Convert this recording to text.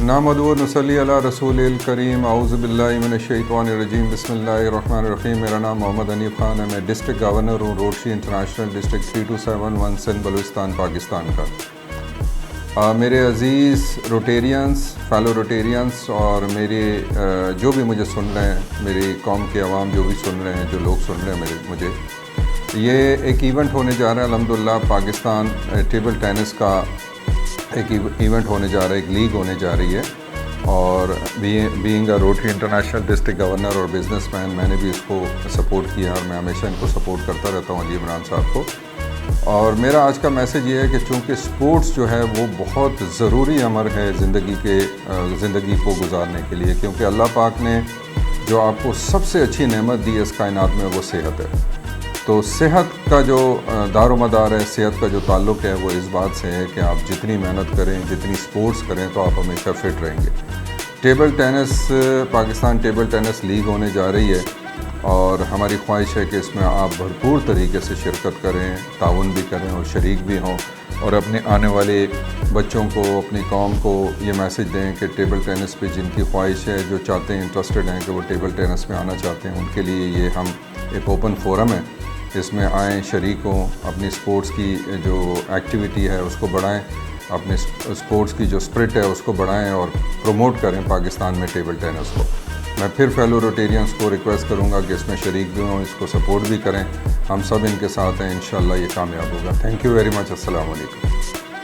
نحمد و نصلی علی رسول الکریم اعوذ باللہ من الشیطان الرجیم بسم اللہ الرحمن الرحیم. میرا نام محمد حنیف خان ہے. میں ڈسٹرکٹ گورنر ہوں Rotary international district 3271 Sindh Balochistan Pakistan کا. میرے عزیز روٹیرینس، فیلو روٹیرینس اور میرے جو بھی مجھے سن رہے ہیں، میری قوم کے عوام جو بھی سن رہے ہیں، جو لوگ سن رہے ہیں مجھے، یہ ایک ایونٹ ہونے جا رہا ہے الحمدللہ. پاکستان ٹیبل ٹینس کا ایک ایونٹ ہونے جا رہا ہے، ایک لیگ ہونے جا رہی ہے. اور being a Rotary international district governor اور بزنس مین، میں نے بھی اس کو سپورٹ کیا اور میں ہمیشہ ان کو سپورٹ کرتا رہتا ہوں، علی عمران صاحب کو. اور میرا آج کا میسج یہ ہے کہ چونکہ سپورٹس جو ہے وہ بہت ضروری امر ہے زندگی کو گزارنے کے لیے، کیونکہ اللہ پاک نے جو آپ کو سب سے اچھی نعمت دی ہے اس کائنات میں وہ صحت ہے. تو صحت کا جو دار و مدار ہے، صحت کا جو تعلق ہے وہ اس بات سے ہے کہ آپ جتنی محنت کریں، جتنی سپورٹس کریں تو آپ ہمیشہ فٹ رہیں گے. Table tennis, Pakistan table tennis league ہونے جا رہی ہے اور ہماری خواہش ہے کہ اس میں آپ بھرپور طریقے سے شرکت کریں، تعاون بھی کریں اور شریک بھی ہوں، اور اپنے آنے والے بچوں کو، اپنی قوم کو یہ میسج دیں کہ ٹیبل ٹینس پہ جن کی خواہش ہے، جو چاہتے ہیں، انٹرسٹڈ ہیں کہ وہ ٹیبل ٹینس میں آنا چاہتے ہیں، ان کے لیے یہ ہم ایک اوپن فورم ہے. اس میں آئیں، شریک ہوں، اپنی سپورٹس کی جو ایکٹیویٹی ہے اس کو بڑھائیں، اپنے سپورٹس کی جو اسپرٹ ہے اس کو بڑھائیں اور پروموٹ کریں پاکستان میں ٹیبل ٹینس کو. میں پھر فیلو روٹیرینس کو ریکویسٹ کروں گا کہ اس میں شریک بھی ہوں، اس کو سپورٹ بھی کریں. ہم سب ان کے ساتھ ہیں، انشاءاللہ یہ کامیاب ہوگا. Thank you very much. السلام علیکم.